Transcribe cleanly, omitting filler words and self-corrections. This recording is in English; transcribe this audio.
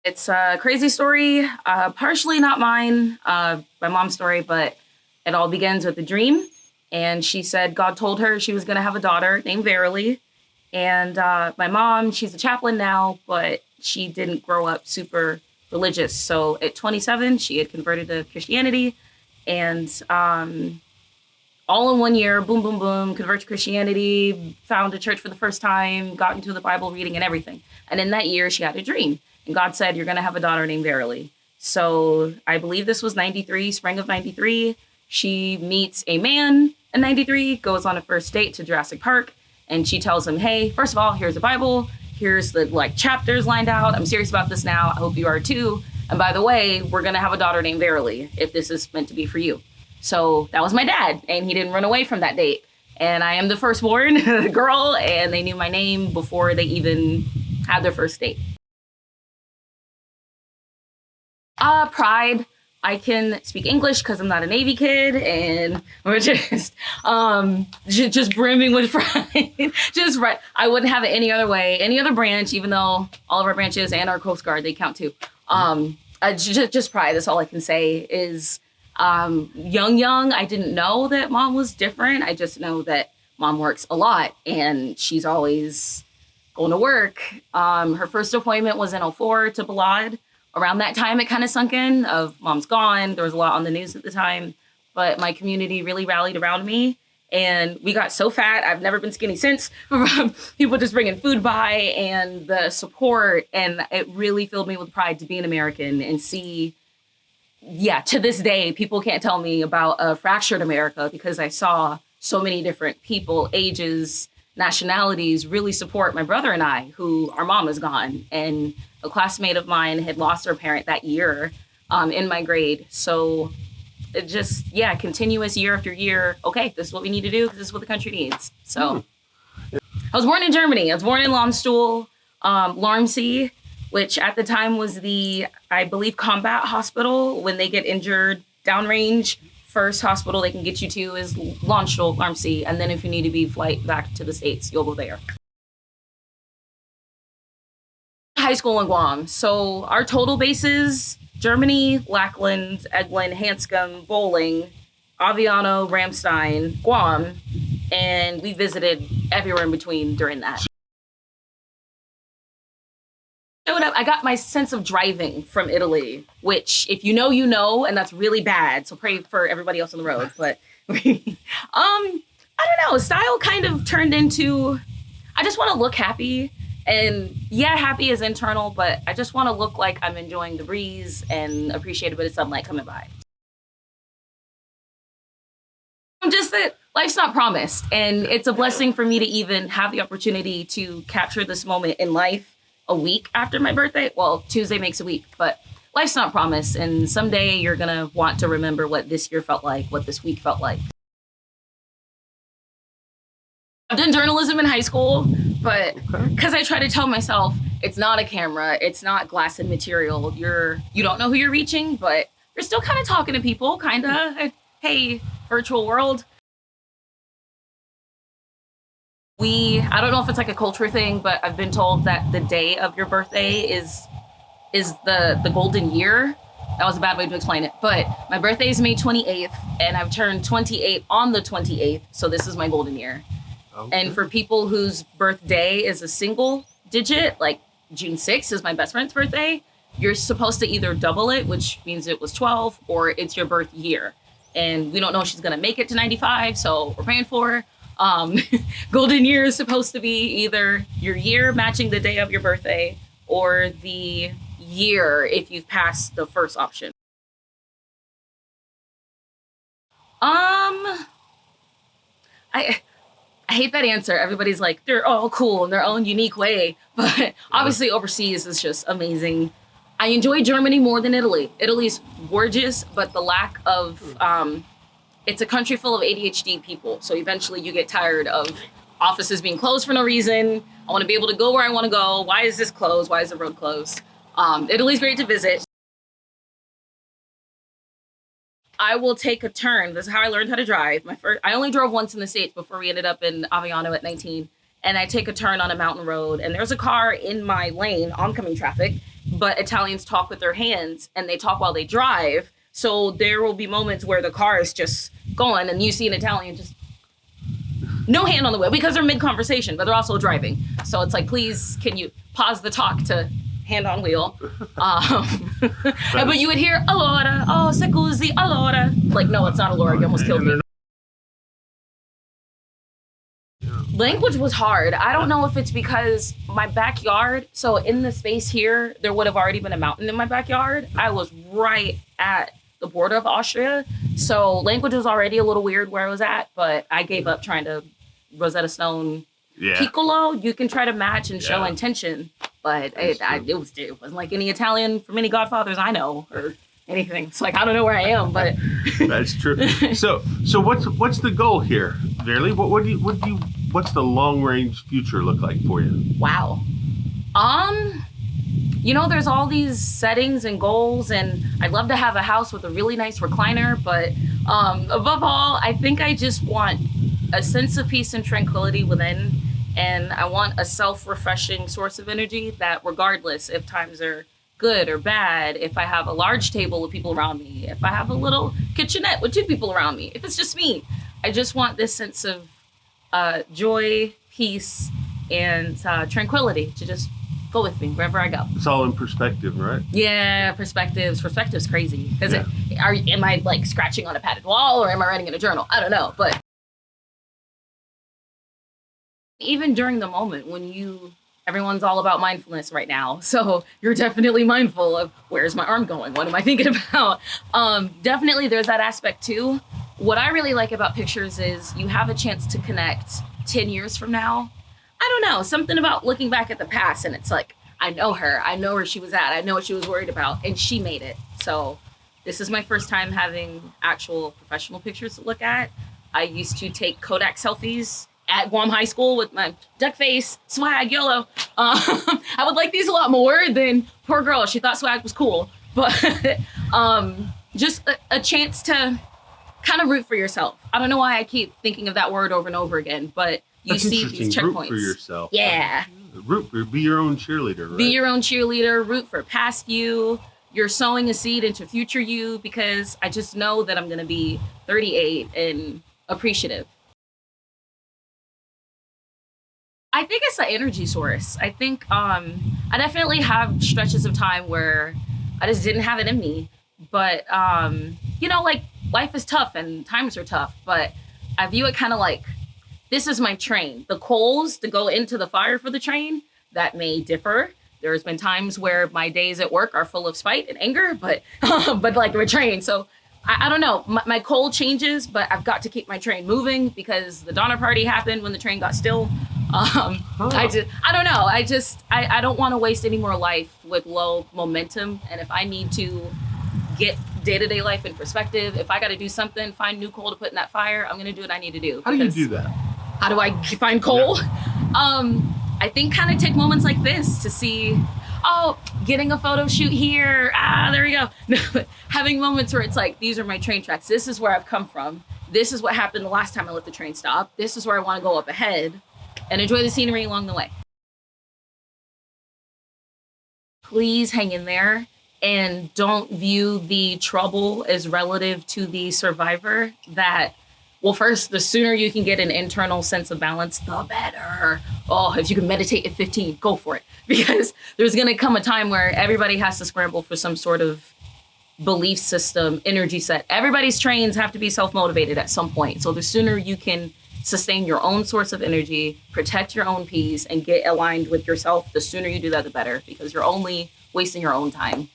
It's a crazy story, partially not mine, my mom's story, but it all begins with a dream. And she said God told her she was going to have a daughter named Verily. And my mom, she's a chaplain now, but she didn't grow up super religious. So at 27, she had converted to Christianity. And all in one year, boom, boom, boom, convert to Christianity, found a church for the first time, got into the Bible reading and everything. And in that year, she had a dream. And God said, you're going to have a daughter named Verily. So I believe this was 93, spring of 93. She meets a man in 93, goes on a first date to Jurassic Park. And she tells him, hey, first of all, here's the Bible. Here's the chapters lined out. I'm serious about this now. I hope you are too. And by the way, we're going to have a daughter named Verily if this is meant to be for you. So that was my dad, and he didn't run away from that date. And I am the firstborn girl, and they knew my name before they even had their first date. Pride. I can speak English because I'm not a Navy kid, and we're just brimming with pride. Just right. I wouldn't have it any other way, any other branch, even though all of our branches and our Coast Guard, they count too. Just pride. That's all I can say is young. I didn't know that mom was different. I just know that mom works a lot, and she's always going to work. Her first appointment was in '04 to Balad. Around that time, it kind of sunk in of mom's gone. There was a lot on the news at the time, but my community really rallied around me, and we got so fat. I've never been skinny since. People just bringing food by and the support, and it really filled me with pride to be an American and see, to this day, people can't tell me about a fractured America because I saw so many different people, ages, nationalities really support my brother and I, who our mom is gone. And a classmate of mine had lost her parent that year in my grade. So it just, continuous year after year. Okay, this is what we need to do. This is what the country needs. So I was born in Germany. I was born in Lohmstuhl, Larmsee, which at the time was the, I believe, combat hospital. When they get injured downrange, first hospital they can get you to is Lohmstuhl, Larmsee. And then if you need to be flight back to the States, you'll go there. High school in Guam. So our total bases, Germany, Lackland, Eglin, Hanscom, Bowling, Aviano, Ramstein, Guam. And we visited everywhere in between during that. Showed up, I got my sense of driving from Italy, which if you know, you know, and that's really bad. So pray for everybody else on the road. But I don't know, style kind of turned into, I just want to look happy. And happy is internal, but I just want to look like I'm enjoying the breeze and appreciate a bit of sunlight coming by. Just that life's not promised, and it's a blessing for me to even have the opportunity to capture this moment in life a week after my birthday. Well, Tuesday makes a week, but life's not promised, and someday you're gonna want to remember what this year felt like, what this week felt like. I've done journalism in high school, but because I try to tell myself it's not a camera, it's not glass and material. You don't know who you're reaching, but you're still kind of talking to people, kind of. Hey, virtual world. I don't know if it's like a culture thing, but I've been told that the day of your birthday is the golden year. That was a bad way to explain it, but my birthday is May 28th, and I've turned 28 on the 28th, so this is my golden year. Okay. And for people whose birthday is a single digit, like June 6th is my best friend's birthday, you're supposed to either double it, which means it was 12, or it's your birth year. And we don't know if she's going to make it to 95, so we're praying for her. Golden year is supposed to be either your year matching the day of your birthday or the year if you've passed the first option. I hate that answer. Everybody's like, they're all cool in their own unique way. But obviously overseas is just amazing. I enjoy Germany more than Italy. Italy's gorgeous, but the lack of, it's a country full of ADHD people. So eventually you get tired of offices being closed for no reason. I want to be able to go where I want to go. Why is this closed? Why is the road closed? Italy's great to visit. I will take a turn. This is how I learned how to drive. I only drove once in the States before we ended up in Aviano at 19. And I take a turn on a mountain road, and there's a car in my lane, oncoming traffic, but Italians talk with their hands and they talk while they drive. So there will be moments where the car is just going and you see an Italian just no hand on the wheel because they're mid-conversation, but they're also driving. So it's like, please, can you pause the talk to hand on wheel? But you would hear, allora, oh, scusi, allora. Like, no, it's not allora. You almost killed me. Language was hard. I don't know if it's because my backyard, so in the space here, there would have already been a mountain in my backyard. I was right at the border of Austria. So language was already a little weird where I was at, but I gave up trying to Rosetta Stone. Piccolo, you can try to match and show intention, but it wasn't like any Italian from any Godfathers I know or anything. It's like, I don't know where I am, but that's true. So what's the goal here, Verily? What's the long range future look like for you? Wow. There's all these settings and goals, and I'd love to have a house with a really nice recliner, but above all, I think I just want a sense of peace and tranquility within, and I want a self-refreshing source of energy that regardless if times are good or bad, if I have a large table with people around me, if I have a little kitchenette with 2 people around me, if it's just me, I just want this sense of joy, peace, and tranquility to just go with me wherever I go. It's all in perspective, right? Yeah, perspective's crazy. Because am I like scratching on a padded wall or am I writing in a journal? I don't know. But even during the moment when everyone's all about mindfulness right now. So you're definitely mindful of where's my arm going? What am I thinking about? Definitely there's that aspect too. What I really like about pictures is you have a chance to connect 10 years from now. I don't know, something about looking back at the past and it's like, I know her, I know where she was at, I know what she was worried about, and she made it. So this is my first time having actual professional pictures to look at. I used to take Kodak selfies at Guam High School with my duck face, swag, YOLO. I would like these a lot more than poor girl. She thought swag was cool. But just a chance to kind of root for yourself. I don't know why I keep thinking of that word over and over again, but you see these checkpoints. Root for yourself. Yeah. Be your own cheerleader, right? Be your own cheerleader, root for past you. You're sowing a seed into future you because I just know that I'm going to be 38 and appreciative. I think it's the energy source. I think I definitely have stretches of time where I just didn't have it in me. But, like life is tough and times are tough. But I view it kind of like, this is my train. The coals to go into the fire for the train, that may differ. There's been times where my days at work are full of spite and anger, but like my train. So I don't know. My coal changes, but I've got to keep my train moving because the Donner Party happened when the train got still. I don't know. I don't want to waste any more life with low momentum. And if I need to get day-to-day life in perspective, if I got to do something, find new coal to put in that fire, I'm going to do what I need to do. How do you do that? How do I find coal? Yeah. I think kind of take moments like this to see, getting a photo shoot here. There we go. Having moments where it's like, these are my train tracks. This is where I've come from. This is what happened the last time I let the train stop. This is where I want to go up ahead and enjoy the scenery along the way. Please hang in there and don't view the trouble as relative to the survivor. Well, first, the sooner you can get an internal sense of balance, the better. If you can meditate at 15, go for it. Because there's going to come a time where everybody has to scramble for some sort of belief system, energy set. Everybody's trains have to be self-motivated at some point. So the sooner you can sustain your own source of energy, protect your own peace, and get aligned with yourself, the sooner you do that, the better. Because you're only wasting your own time.